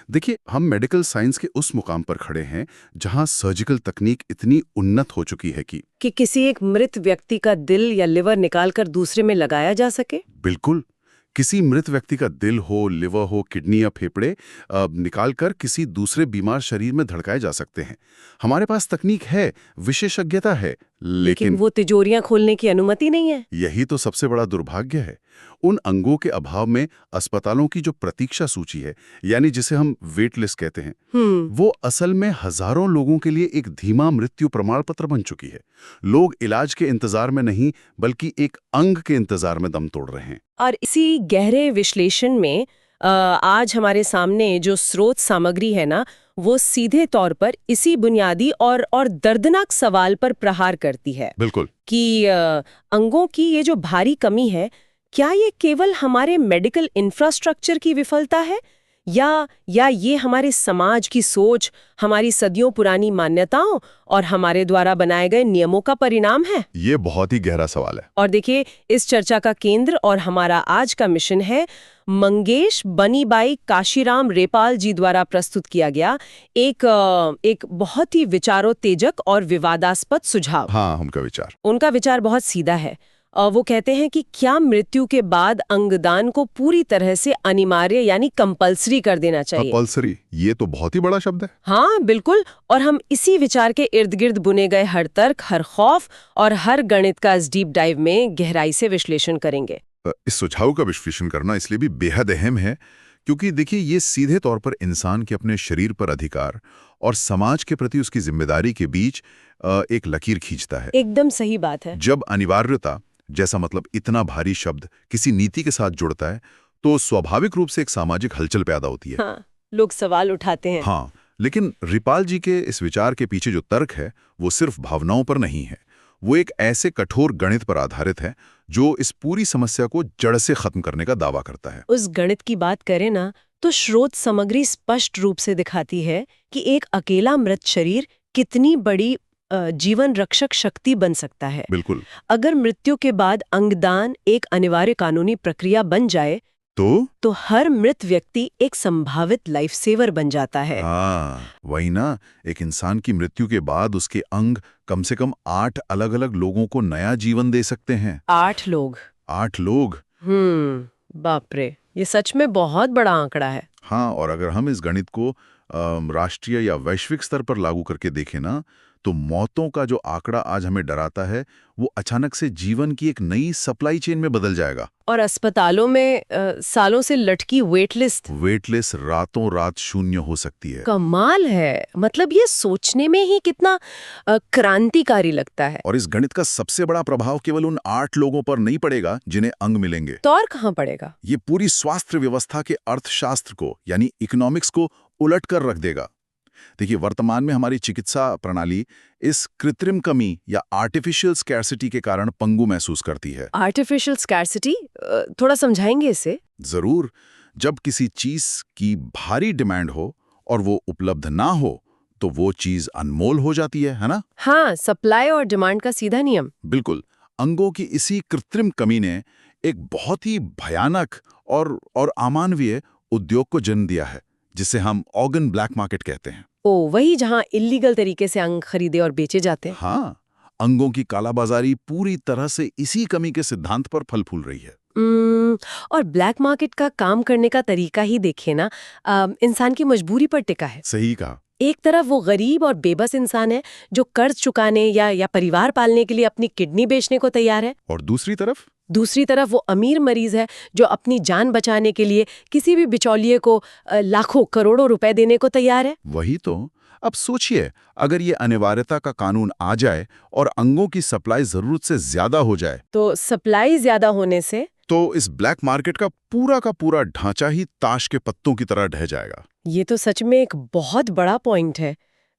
देखिए, हम medical science के उस मुकाम पर खड़े हैं जहां सर्जिकल तकनीक इतनी उन्नत हो चुकी है कि किसी एक मृत व्यक्ति का दिल या लिवर निकालकर दूसरे में लगाया जा सके। बिल्कुल किसी मृत व्यक्ति का दिल हो, लिवर हो, किडनी या फेफड़े निकालकर किसी दूसरे बीमार शरीर में धड़काए जा सकते हैं। हमारे पास तकनीक है, विशेषज्ञता है, लेकिन लेकिन वो तिजोरियां खोलने की अनुमति नहीं है। यही तो सबसे बड़ा दुर्भाग्य है। उन अंगों के अभाव में अस्पतालों की जो प्रतीक्षा सूची है, यानी जिसे हम वेट लिस्ट कहते हैं, वो असल में हजारों लोगों के लिए एक धीमा मृत्यु प्रमाण पत्र बन चुकी है। लोग इलाज के इंतजार में नहीं, बल्कि एक अंग के इंतजार में दम तोड़ रहे हैं। और इसी गहरे विश्लेषण में आज हमारे सामने जो स्रोत सामग्री है ना, वो सीधे तौर पर इसी बुनियादी और दर्दनाक सवाल पर प्रहार करती है। बिल्कुल कि अंगों की ये जो भारी कमी है, क्या ये केवल हमारे मेडिकल इंफ्रास्ट्रक्चर की विफलता है या ये हमारे समाज की सोच, हमारी सदियों पुरानी मान्यताओं और हमारे द्वारा बनाए गए नियमों का परिणाम है? ये बहुत ही गहरा सवाल है। और देखिए, इस चर्चा का केंद्र और हमारा आज का मिशन है मंगेश बनीबाई काशीराम रेपाल जी द्वारा प्रस्तुत किया गया एक बहुत ही विचारोत्तेजक और विवादास्पद सुझाव। हाँ, उनका विचार बहुत सीधा है। वो कहते हैं कि क्या मृत्यु के बाद अंगदान को पूरी तरह से अनिवार्य यानी कंपल्सरी कर देना चाहिए। कंपल्सरी, ये तो बहुत ही बड़ा शब्द है। हाँ बिल्कुल, और हम इसी विचार के इर्द गिर्द बुने गए हर तर्क, हर खौफ और हर गणित का इस डीप डाइव में गहराई से विश्लेषण करेंगे। इस सुझाव का विश्लेषण करना इसलिए भी बेहद अहम है क्योंकि देखिए, ये सीधे तौर पर इंसान के अपने शरीर पर अधिकार और समाज के प्रति उसकी जिम्मेदारी के बीच एक लकीर खींचता है। एकदम सही बात है। जब अनिवार्यता जैसा मतलब इतना भारी शब्द किसी नीति के साथ जुड़ता है तो स्वाभाविक रूप से एक सामाजिक हलचल पैदा होती है। हाँ, लोग सवाल उठाते हैं। हाँ, लेकिन रिपाल जी के इस विचार के पीछे जो तर्क है वो सिर्फ भावनाओं पर नहीं है, वो एक ऐसे कठोर गणित पर आधारित है जो इस पूरी समस्या को जड़ से खत्म करने का दावा करता है। उस गणित की बात करें ना, तो स्रोत सामग्री स्पष्ट रूप से दिखाती है कि एक अकेला मृत शरीर कितनी बड़ी जीवन रक्षक शक्ति बन सकता है। बिल्कुल। अगर मृत्यु के बाद अंगदान एक अनिवार्य कानूनी प्रक्रिया बन जाए तो हर मृत व्यक्ति एक संभावित लाइफ सेवर बन जाता है। हाँ, वही ना, एक इंसान की मृत्यु के बाद उसके अंग कम से कम 8 अलग-अलग लोगों को नया जीवन दे सकते हैं। 8 लोग? 8 लोग। बाप रे, ये सच में बहुत बड़ा आंकड़ा है। हाँ, और अगर हम इस गणित को राष्ट्रीय या वैश्विक स्तर पर लागू करके देखें ना, तो मौतों का जो आंकड़ा आज हमें डराता है वो अचानक से जीवन की एक नई सप्लाई चेन में बदल जाएगा। और अस्पतालों में सालों से लटकी वेट लिस्ट रातों रात शून्य हो सकती है। कमाल है, मतलब ये सोचने में ही कितना क्रांतिकारी लगता है। और इस गणित का सबसे बड़ा प्रभाव केवल उन 8 लोगों पर नहीं पड़ेगा जिन्हें अंग मिलेंगे। तो और कहाँ पड़ेगा? ये पूरी स्वास्थ्य व्यवस्था के अर्थशास्त्र को यानी इकोनॉमिक्स को उलट कर रख देगा। देखिए, वर्तमान में हमारी चिकित्सा प्रणाली इस कृत्रिम कमी या आर्टिफिशियल स्कैर्सिटी के कारण पंगु महसूस करती है। आर्टिफिशियल स्कैर्सिटी, थोड़ा समझाएंगे इसे? जरूर। जब किसी चीज की भारी डिमांड हो और वो उपलब्ध ना हो तो वो चीज अनमोल हो जाती है ना? हाँ, सप्लाई और डिमांड का सीधा नियम। बिल्कुल। अंगों की इसी कृत्रिम कमी ने एक बहुत ही भयानक और अमानवीय उद्योग को जन्म दिया है जिसे हम ऑर्गन ब्लैक मार्केट कहते हैं। वही जहां इल्लीगल तरीके से अंग खरीदे और बेचे जाते हैं। हाँ, अंगों की कालाबाजारी पूरी तरह से इसी कमी के सिद्धांत पर फल फूल रही है। और ब्लैक मार्केट का काम करने का तरीका ही देखे ना, इंसान की मजबूरी पर टिका है। सही कहा। एक तरफ वो गरीब और बेबस इंसान है जो कर्ज चुकाने या परिवार पालने के लिए अपनी किडनी बेचने को तैयार है, और दूसरी तरफ वो अमीर मरीज है जो अपनी जान बचाने के लिए किसी भी बिचौलिए को लाखों करोड़ों रुपए देने को तैयार है। वही तो। अब सोचिए, अगर ये अनिवार्यता का कानून आ जाए और अंगों की सप्लाई जरूरत से ज्यादा हो जाए, तो सप्लाई ज्यादा होने से तो इस ब्लैक मार्केट का पूरा ढांचा ही ताश के पत्तों की तरह ढह जाएगा। ये तो सच में एक बहुत बड़ा पॉइंट है।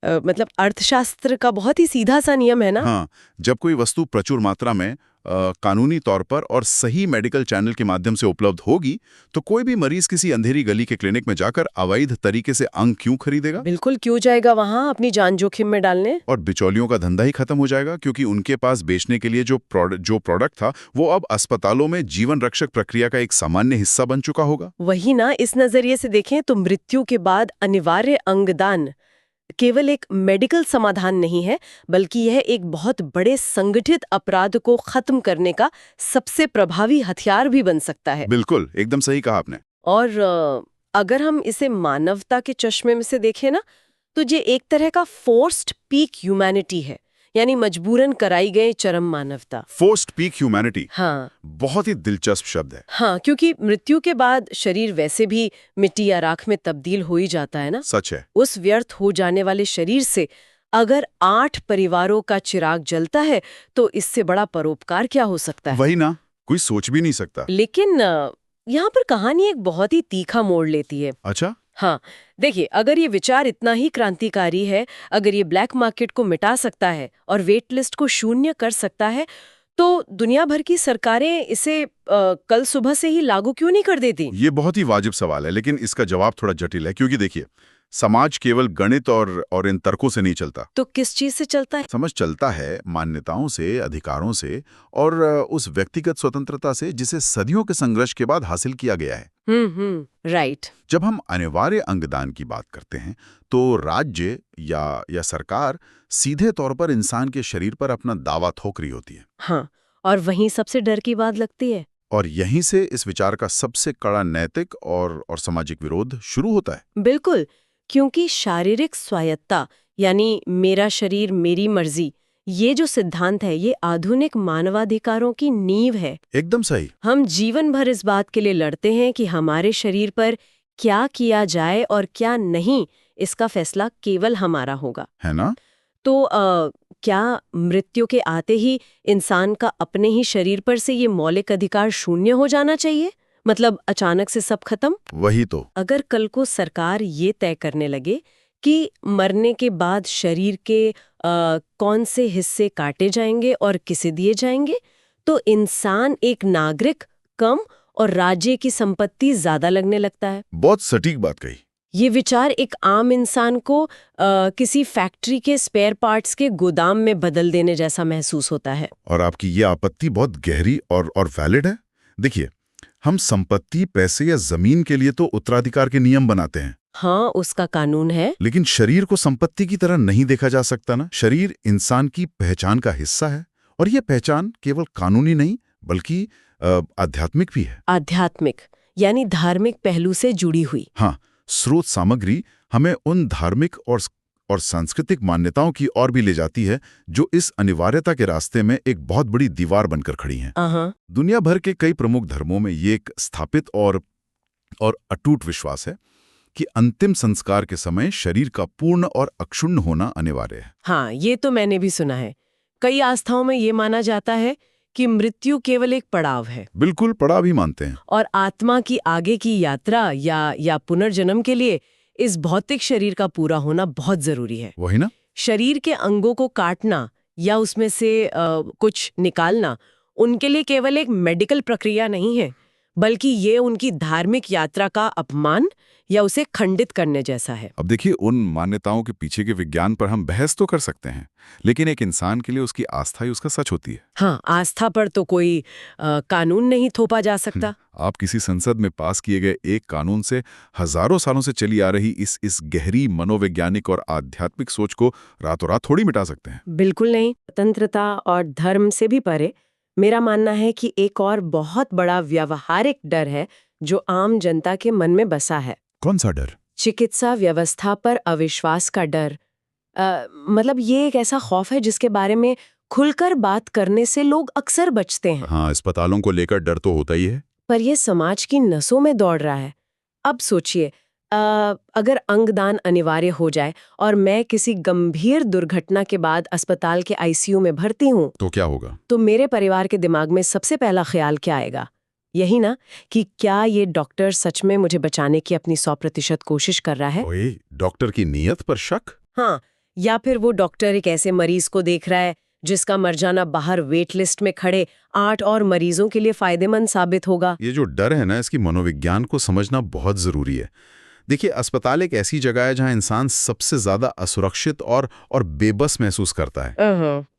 मतलब अर्थशास्त्र का बहुत ही सीधा सा नियम है ना। हाँ, जब कोई वस्तु प्रचुर मात्रा में कानूनी तौर पर और सही मेडिकल चैनल के माध्यम से उपलब्ध होगी तो कोई भी मरीज किसी अंधेरी गली के क्लिनिक में जाकर अवैध तरीके से अंग क्यों खरीदेगा? बिल्कुल, क्यों जाएगा वहां अपनी जान जोखिम में डालने। और बिचौलियों का धंधा ही खत्म हो जाएगा, क्योंकि उनके पास बेचने के लिए जो प्रोडक्ट था वो अब अस्पतालों में जीवन रक्षक प्रक्रिया का एक सामान्य हिस्सा बन चुका होगा। वही ना, इस नजरिए से देखें तो मृत्यु के बाद अनिवार्य अंगदान केवल एक मेडिकल समाधान नहीं है, बल्कि यह एक बहुत बड़े संगठित अपराध को खत्म करने का सबसे प्रभावी हथियार भी बन सकता है। बिल्कुल, एकदम सही कहा आपने। और अगर हम इसे मानवता के चश्मे में से देखें ना, तो ये एक तरह का फोर्स्ड पीक ह्यूमैनिटी है, यानी मजबूरन कराई गई चरम मानवता। फोर्स्ड पीक ह्यूमैनिटी, हाँ, बहुत ही दिलचस्प शब्द है। हाँ, क्योंकि मृत्यु के बाद शरीर वैसे भी मिट्टी या राख में तब्दील हो ही जाता है ना। सच है। उस व्यर्थ हो जाने वाले शरीर से अगर 8 परिवारों का चिराग जलता है तो इससे बड़ा परोपकार क्या हो सकता है। वही ना, कोई सोच भी नहीं सकता। लेकिन यहाँ पर कहानी एक बहुत ही तीखा मोड़ लेती है। अच्छा? हाँ, देखिए, अगर ये विचार इतना ही क्रांतिकारी है, अगर ये ब्लैक मार्केट को मिटा सकता है और वेट लिस्ट को शून्य कर सकता है, तो दुनिया भर की सरकारें इसे कल सुबह से ही लागू क्यों नहीं कर देती? ये बहुत ही वाजिब सवाल है, लेकिन इसका जवाब थोड़ा जटिल है, क्योंकि देखिए, समाज केवल गणित और इन तर्कों से नहीं चलता। तो किस चीज से चलता है? समझ चलता है मान्यताओं से, अधिकारों से और उस व्यक्तिगत स्वतंत्रता से जिसे सदियों के संघर्ष के बाद हासिल किया गया है। राइट। जब हम अनिवार्य अंगदान की बात करते हैं तो राज्य या सरकार सीधे तौर पर इंसान के शरीर पर अपना दावा थोक रही होती है। हाँ, और वहीं सबसे डर की बात लगती है। और यहीं से इस विचार का सबसे कड़ा नैतिक और सामाजिक विरोध शुरू होता है। बिल्कुल, क्योंकि शारीरिक स्वायत्ता यानी मेरा शरीर मेरी मर्जी, ये जो सिद्धांत है ये आधुनिक मानवाधिकारों की नींव है। एकदम सही। हम जीवन भर इस बात के लिए लड़ते हैं कि हमारे शरीर पर क्या किया जाए और क्या नहीं, इसका फैसला केवल हमारा होगा, है ना? तो क्या मृत्यु के आते ही इंसान का अपने ही शरीर पर से ये मौलिक अधिकार शून्य हो जाना चाहिए? मतलब अचानक से सब खत्म? वही तो। अगर कल को सरकार ये तय करने लगे कि मरने के बाद शरीर के कौन से हिस्से काटे जाएंगे और किसे दिए जाएंगे, तो इंसान एक नागरिक कम और राज्य की संपत्ति ज्यादा लगने लगता है। बहुत सटीक बात कही। ये विचार एक आम इंसान को किसी फैक्ट्री के स्पेयर पार्ट्स के गोदाम में बदल देने जैसा महसूस होता है। और आपकी ये आपत्ति बहुत गहरी और वैलिड है। देखिए, हम संपत्ति, पैसे या जमीन के लिए तो उत्तराधिकार के नियम बनाते हैं। हाँ, उसका कानून है। लेकिन शरीर को संपत्ति की तरह नहीं देखा जा सकता ना। शरीर इंसान की पहचान का हिस्सा है, और यह पहचान केवल कानूनी नहीं बल्कि आध्यात्मिक भी है। आध्यात्मिक यानी धार्मिक पहलू से जुड़ी हुई। हाँ, स्रोत सामग्री हमें उन धार्मिक और सांस्कृतिक मान्यताओं की ओर भी ले जाती है जो इस अनिवार्यता के रास्ते में एक बहुत बड़ी दीवार बनकर खड़ी हैं। दुनिया भर के कई प्रमुख धर्मों में ये एक स्थापित और अटूट विश्वास है कि अंतिम संस्कार के समय शरीर का पूर्ण और अक्षुण्ण होना अनिवार्य है। हाँ, ये तो मैंने भी सुना है। कई आस्थाओं में ये माना जाता है कि मृत्यु केवल एक पड़ाव है। बिल्कुल, पड़ाव ही मानते हैं। और आत्मा की आगे की यात्रा या पुनर्जन्म के लिए इस भौतिक शरीर का पूरा होना बहुत जरूरी है। वही ना? शरीर के अंगों को काटना या उसमें से कुछ निकालना उनके लिए केवल एक मेडिकल प्रक्रिया नहीं है, बल्कि ये उनकी धार्मिक यात्रा का अपमान या उसे खंडित करने जैसा है। अब देखिए, उन मान्यताओं के पीछे के विज्ञान पर हम बहस तो कर सकते हैं, लेकिन एक इंसान के लिए उसकी आस्था ही उसका सच होती है। हाँ, आस्था पर तो कोई कानून नहीं थोपा जा सकता। आप किसी संसद में पास किए गए एक कानून से हजारों सालों से चली आ रही इस गहरी मनोवैज्ञानिक और आध्यात्मिक सोच को रातों रात थोड़ी मिटा सकते हैं। बिल्कुल नहीं। स्वतंत्रता और धर्म से भी परे मेरा मानना है कि एक और बहुत बड़ा व्यावहारिक डर है जो आम जनता के मन में बसा है। कौन सा डर? चिकित्सा व्यवस्था पर अविश्वास का डर। मतलब ये एक ऐसा खौफ है जिसके बारे में खुलकर बात करने से लोग अक्सर बचते हैं। हाँ, अस्पतालों को लेकर डर तो होता ही है, पर यह समाज की नसों में दौड़ रहा है। अब सोचिए, अगर अंगदान अनिवार्य हो जाए और मैं किसी गंभीर दुर्घटना के बाद अस्पताल के आईसीयू में भर्ती हूँ, तो क्या होगा? तो मेरे परिवार के दिमाग में सबसे पहला ख्याल क्या आएगा? यही ना कि क्या ये डॉक्टर सच में मुझे बचाने की अपनी 100% कोशिश कर रहा है? ओए, डॉक्टर की नीयत पर शक? हाँ, या फिर वो डॉक्टर एक ऐसे मरीज को देख रहा है जिसका मर जाना बाहर वेट लिस्ट में खड़े 8 और मरीजों के लिए फायदेमंद साबित होगा। ये जो डर है ना, इसकी मनोविज्ञान को समझना बहुत जरूरी है। देखिए, अस्पताल एक ऐसी जगह है जहां इंसान सबसे ज्यादा असुरक्षित और बेबस महसूस करता है,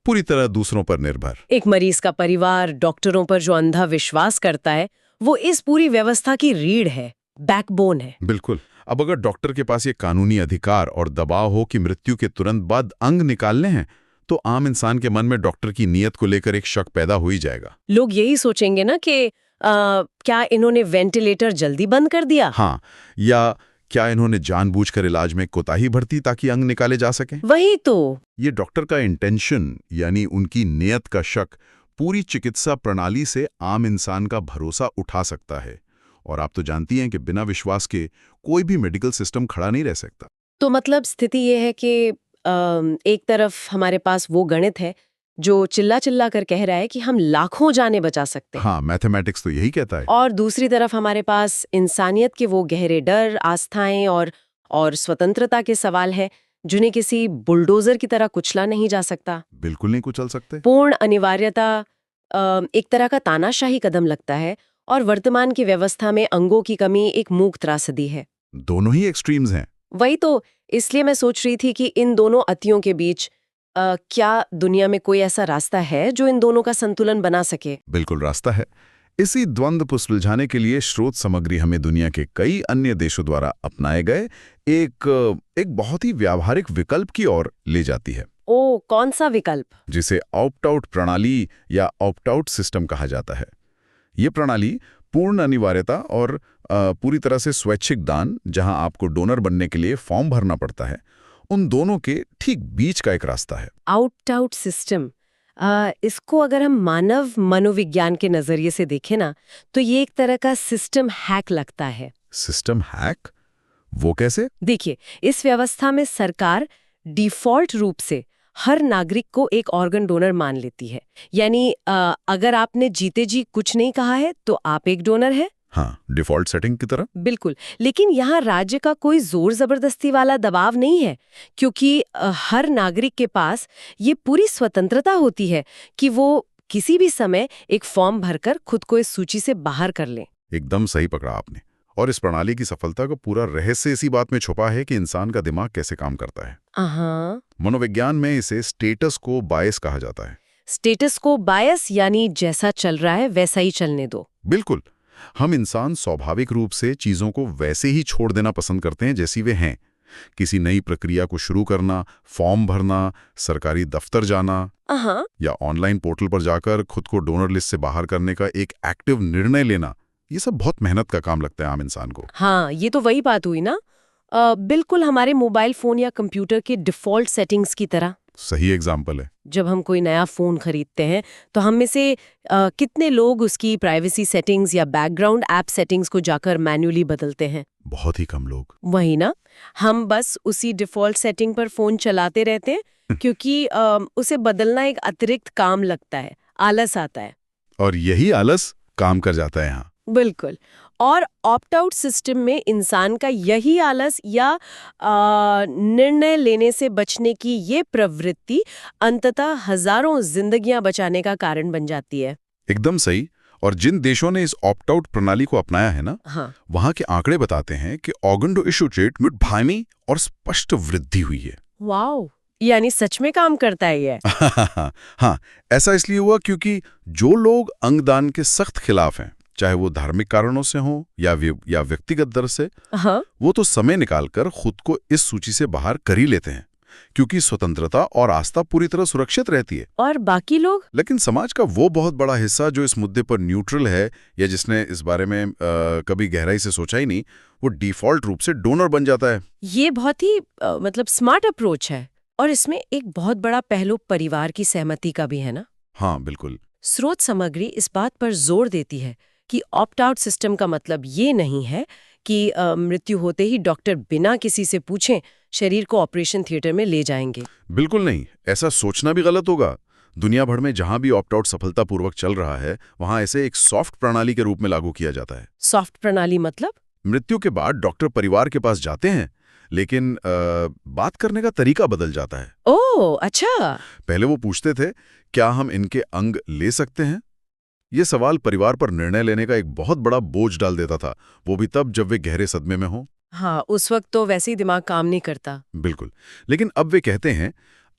पूरी तरह दूसरों पर निर्भर। एक मरीज का परिवार डॉक्टरों पर जो अंधा विश्वास करता है, वो इस पूरी व्यवस्था की रीढ़ है, बैकबोन है। बिल्कुल। अब अगर डॉक्टर के पास ये कानूनी अधिकार और दबाव हो कि मृत्यु के तुरंत बाद अंग निकालने हैं, तो आम इंसान के मन में डॉक्टर की नीयत को लेकर एक शक पैदा हो ही जाएगा। लोग यही सोचेंगे ना कि क्या इन्होंने वेंटिलेटर जल्दी बंद कर दिया? हाँ, या क्या इन्होंने जानबूझकर इलाज में कोताही बरती ताकि अंग निकाले जा सके? वही तो। ये डॉक्टर का इंटेंशन यानी उनकी नीयत का शक पूरी चिकित्सा प्रणाली से आम इंसान का भरोसा उठा सकता है। और आप तो जानती हैं कि बिना विश्वास के कोई भी मेडिकल सिस्टम खड़ा नहीं रह सकता। तो मतलब स्थिति ये है कि एक तरफ हमारे पास वो गणित है जो चिल्ला चिल्ला कर कह रहा है कि हम लाखों जानें बचा सकते हैं। हाँ, मैथमेटिक्स तो यही कहता है। और दूसरी तरफ हमारे पास इंसानियत के वो गहरे डर, आस्थाएं और स्वतंत्रता के सवाल है जिन्हें किसी बुलडोजर की तरह कुचला नहीं जा सकता। बिल्कुल नहीं कुचल सकते। पूर्ण अनिवार्यता एक तरह का तानाशाही कदम लगता है, और वर्तमान की व्यवस्था में अंगों की कमी एक मूक त्रासदी है। दोनों ही एक्सट्रीम्स हैं। वही तो, इसलिए मैं सोच रही थी कि इन दोनों अतियों के बीच क्या दुनिया में कोई ऐसा रास्ता है जो इन दोनों का संतुलन बना सके? बिल्कुल रास्ता है। इसी द्वंद्व को सुलझाने के लिए स्रोत सामग्री हमें दुनिया के कई अन्य देशों द्वारा अपनाए गए एक बहुत ही व्यावहारिक विकल्प की ओर ले जाती है। ओ, कौन सा विकल्प? जिसे ऑप्ट आउट प्रणाली या ऑप्ट आउट सिस्टम कहा जाता है। ये प्रणाली पूर्ण अनिवार्यता और पूरी तरह से स्वैच्छिक दान, जहां आपको डोनर बनने के लिए फॉर्म भरना पड़ता है, उन दोनों के ठीक बीच का एक रास्ता है। आउट आउट सिस्टम, इसको अगर हम मानव मनोविज्ञान के नजरिए से देखें ना, तो ये एक तरह का सिस्टम हैक लगता है। System hack? वो कैसे? देखिए, इस व्यवस्था में सरकार डिफॉल्ट रूप से हर नागरिक को एक ऑर्गन डोनर मान लेती है। यानी अगर आपने जीते जी कुछ नहीं कहा है तो आप एक डोनर है। हाँ, डिफॉल्ट सेटिंग की तरह। बिल्कुल, लेकिन यहाँ राज्य का कोई जोर जबरदस्ती वाला दबाव नहीं है, क्योंकि हर नागरिक के पास ये पूरी स्वतंत्रता होती है कि वो किसी भी समय एक फॉर्म भरकर खुद को इस सूची से बाहर कर ले। एकदम सही पकड़ा आपने। और इस प्रणाली की सफलता का पूरा रहस्य इसी बात में छुपा है कि इंसान का दिमाग कैसे काम करता है। मनोविज्ञान में इसे स्टेटस को बायस कहा जाता है। स्टेटस को बायस यानी जैसा चल रहा है वैसा ही चलने दो। बिल्कुल। हम इंसान स्वाभाविक रूप से चीजों को वैसे ही छोड़ देना पसंद करते हैं जैसी वे हैं। किसी नई प्रक्रिया को शुरू करना, फॉर्म भरना, सरकारी दफ्तर जाना या ऑनलाइन पोर्टल पर जाकर खुद को डोनर लिस्ट से बाहर करने का एक एक्टिव निर्णय लेना, ये सब बहुत मेहनत का काम लगता है आम इंसान को। हाँ, ये तो वही बात हुई ना, बिल्कुल हमारे मोबाइल फोन या कंप्यूटर के डिफॉल्ट सेटिंग्स की तरह। सही एग्जाम्पल है। जब हम कोई नया फोन खरीदते हैं तो हम में से कितने लोग उसकी प्राइवेसी सेटिंग्स या बैकग्राउंड ऐप सेटिंग्स को जाकर मैन्युअली बदलते हैं? बहुत ही कम लोग। वही ना, हम बस उसी डिफॉल्ट सेटिंग पर फोन चलाते रहते हैं क्योंकि उसे बदलना एक अतिरिक्त काम लगता है, आलस आता है। और यही आलस काम कर जाता है यहाँ। बिल्कुल। और ऑप्ट आउट सिस्टम में इंसान का यही आलस या निर्णय लेने से बचने की ये प्रवृत्ति अंततः हजारों जिंदगियां बचाने का कारण बन जाती है। एकदम सही। और जिन देशों ने इस ऑप्ट आउट प्रणाली को अपनाया है ना, वहां के आंकड़े बताते हैं कि ऑर्गन डोनेशन रेट में भारी और स्पष्ट वृद्धि हुई है। वाओ, यानी सच में काम करता है ये। हाँ, ऐसा इसलिए हुआ क्योंकि जो लोग अंगदान के सख्त खिलाफ हैं, चाहे वो धार्मिक कारणों से हो या व्यक्तिगत दर से, वो तो समय निकालकर खुद को इस सूची से बाहर कर ही लेते हैं, क्योंकि स्वतंत्रता और आस्था पूरी तरह सुरक्षित रहती है। और बाकी लोग? लेकिन समाज का वो बहुत बड़ा हिस्सा जो इस मुद्दे पर न्यूट्रल है या जिसने इस बारे में कभी गहराई से सोचा ही नहीं, वो डिफॉल्ट रूप से डोनर बन जाता है। ये बहुत ही मतलब स्मार्ट अप्रोच है। और इसमें एक बहुत बड़ा पहलू परिवार की सहमति का भी है ना? हाँ, बिल्कुल। स्रोत सामग्री इस बात पर जोर देती है कि ऑप्ट आउट सिस्टम का मतलब ये नहीं है कि मृत्यु होते ही डॉक्टर बिना किसी से पूछें शरीर को ऑपरेशन थिएटर में ले जाएंगे। बिल्कुल नहीं, ऐसा सोचना भी गलत होगा। दुनिया भर में जहां भी ऑप्ट आउट सफलतापूर्वक चल रहा है, वहां इसे एक सॉफ्ट प्रणाली के रूप में लागू किया जाता है। सॉफ्ट प्रणाली मतलब? मृत्यु के बाद डॉक्टर परिवार के पास जाते हैं, लेकिन बात करने का तरीका बदल जाता है। ओह अच्छा। पहले वो पूछते थे, क्या हम इनके अंग ले सकते हैं? ये सवाल परिवार पर निर्णय लेने का एक बहुत बड़ा बोझ डाल देता था, वो भी तब जब वे गहरे सदमे में हों। हाँ, उस वक्त तो वैसे ही दिमाग काम नहीं करता। बिल्कुल। लेकिन अब वे कहते हैं,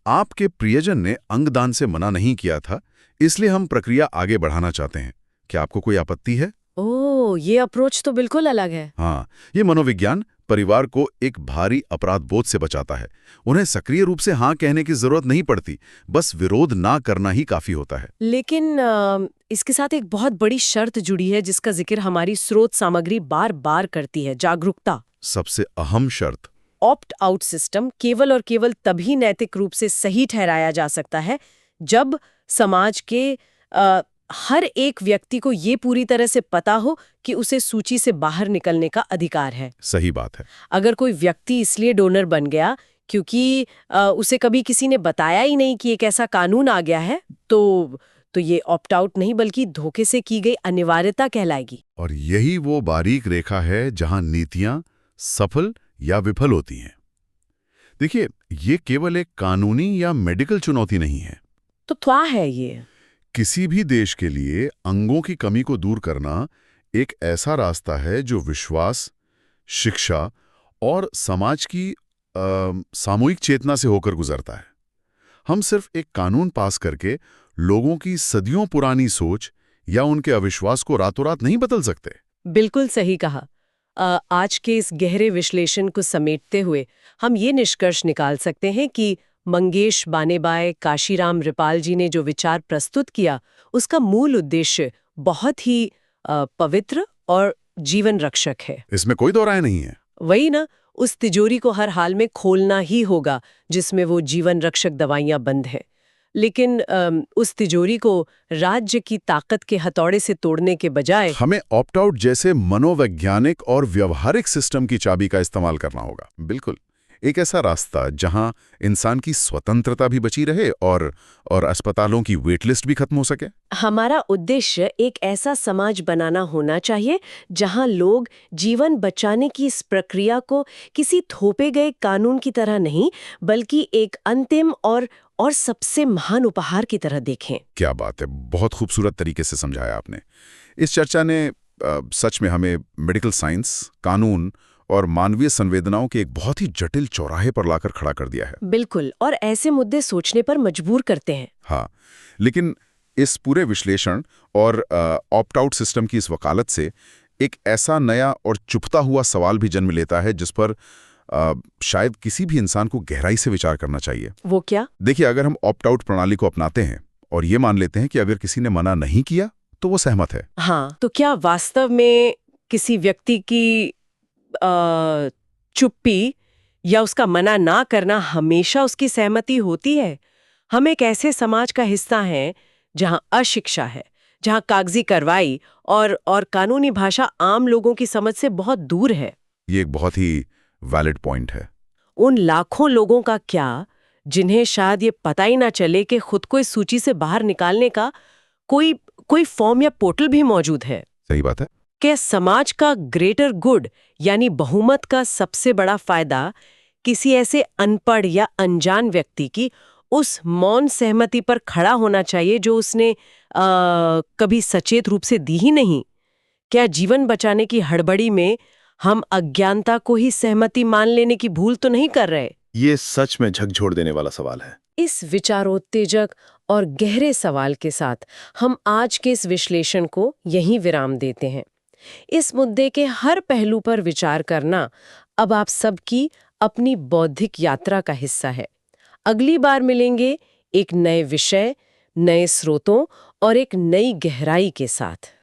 आपके प्रियजन ने अंगदान से मना नहीं किया था, इसलिए हम प्रक्रिया आगे बढ़ाना चाहते हैं। क्या आपको कोई आपत्ति है? ओह, ये अप्रोच तो बिल्कुल अलग है। हाँ, ये मनोविज्ञान परिवार को एक भारी अपराध बोध से बचाता है। उन्हें सक्रिय रूप से हाँ कहने की जरूरत नहीं पड़ती, बस विरोध ना करना ही काफी होता है। लेकिन इसके साथ एक बहुत बड़ी शर्त जुड़ी है जिसका जिक्र हमारी स्रोत सामग्री बार बार करती है, जागरूकता। सबसे अहम शर्त। ऑप्ट आउट सिस्टम केवल और केवल तभी नैतिक रूप से सही ठहराया जा सकता है जब समाज के हर एक व्यक्ति को ये पूरी तरह से पता हो कि उसे सूची से बाहर निकलने का अधिकार है। सही बात है। अगर कोई व्यक्ति इसलिए डोनर बन गया क्योंकि उसे कभी किसी ने बताया ही नहीं कि एक ऐसा कानून आ गया है, तो ये ऑप्ट आउट नहीं बल्कि धोखे से की गई अनिवार्यता कहलाएगी। और यही वो बारीक रेखा है जहां नीतियां सफल या विफल होती हैं। देखिए, ये केवल एक कानूनी या मेडिकल चुनौती नहीं है। तो क्या है ये? किसी भी देश के लिए अंगों की कमी को दूर करना एक ऐसा रास्ता है जो विश्वास, शिक्षा और समाज की सामूहिक चेतना से होकर गुजरता है। हम सिर्फ एक कानून पास करके लोगों की सदियों पुरानी सोच या उनके अविश्वास को रातों रात नहीं बदल सकते। बिल्कुल सही कहा। आज के इस गहरे विश्लेषण को समेटते हुए हम ये निष्कर्ष निकाल सकते हैं कि मंगेश बानेबाए काशीराम रिपाल जी ने जो विचार प्रस्तुत किया, उसका मूल उद्देश्य बहुत ही पवित्र और जीवन रक्षक है। इसमें कोई दो राय नहीं है। वही ना, उस तिजोरी को हर हाल में खोलना ही होगा जिसमें वो जीवन रक्षक दवाइयां बंद है। लेकिन उस तिजोरी को राज्य की ताकत के हथौड़े से तोड़ने के बजाय हमें ऑप्ट आउट जैसे मनोवैज्ञानिक और व्यवहारिक सिस्टम की चाबी का इस्तेमाल करना होगा। बिल्कुल, एक ऐसा रास्ता जहां इंसान की स्वतंत्रता भी बची रहे और अस्पतालों की वेटलिस्ट भी खत्म हो सके। हमारा उद्देश्य एक ऐसा समाज बनाना होना चाहिए जहां लोग जीवन बचाने की इस प्रक्रिया को किसी थोपे गए कानून की तरह नहीं, बल्कि एक अंतिम और सबसे महान उपहार की तरह देखें। क्या बात है, बहुत खूबसूरत तरीके से समझाया आपने। इस चर्चा ने सच में हमें मेडिकल साइंस, कानून और मानवीय संवेदनाओं के एक बहुत ही जटिल चौराहे पर लाकर खड़ा कर दिया है। बिल्कुल, और ऐसे मुद्दे सोचने पर मजबूर करते हैं। हाँ, लेकिन इस पूरे विश्लेषण और ऑप्ट आउट सिस्टम की इस वकालत से एक ऐसा नया और चुपता हुआ सवाल भी जन्म लेता है जिस पर शायद किसी भी इंसान को गहराई से विचार करना चाहिए। वो क्या? देखिए, अगर हम ऑप्ट आउट प्रणाली को अपनाते हैं और ये मान लेते हैं कि अगर किसी ने मना नहीं किया तो वो सहमत है। हाँ, तो क्या वास्तव में किसी व्यक्ति की चुप्पी या उसका मना ना करना हमेशा उसकी सहमति होती है? हम एक ऐसे समाज का हिस्सा हैं जहां अशिक्षा है, जहां कागजी कार्रवाई और कानूनी भाषा आम लोगों की समझ से बहुत दूर है। ये एक बहुत ही वैलिड पॉइंट है। उन लाखों लोगों का क्या जिन्हें शायद ये पता ही ना चले कि खुद को इस सूची से बाहर निकालने का कोई फॉर्म या पोर्टल भी मौजूद है। सही बात है। कि समाज का ग्रेटर गुड यानी बहुमत का सबसे बड़ा फायदा किसी ऐसे अनपढ़ या अनजान व्यक्ति की उस मौन सहमति पर खड़ा होना चाहिए जो उसने कभी सचेत रूप से दी ही नहीं। क्या जीवन बचाने की हड़बड़ी में हम अज्ञानता को ही सहमति मान लेने की भूल तो नहीं कर रहे? ये सच में झकझोर देने वाला सवाल है। इस विचारोत्तेजक और गहरे सवाल के साथ हम आज के इस विश्लेषण को यहीं विराम देते हैं। इस मुद्दे के हर पहलू पर विचार करना अब आप सबकी अपनी बौद्धिक यात्रा का हिस्सा है। अगली बार मिलेंगे एक नए विषय, नए स्रोतों और एक नई गहराई के साथ।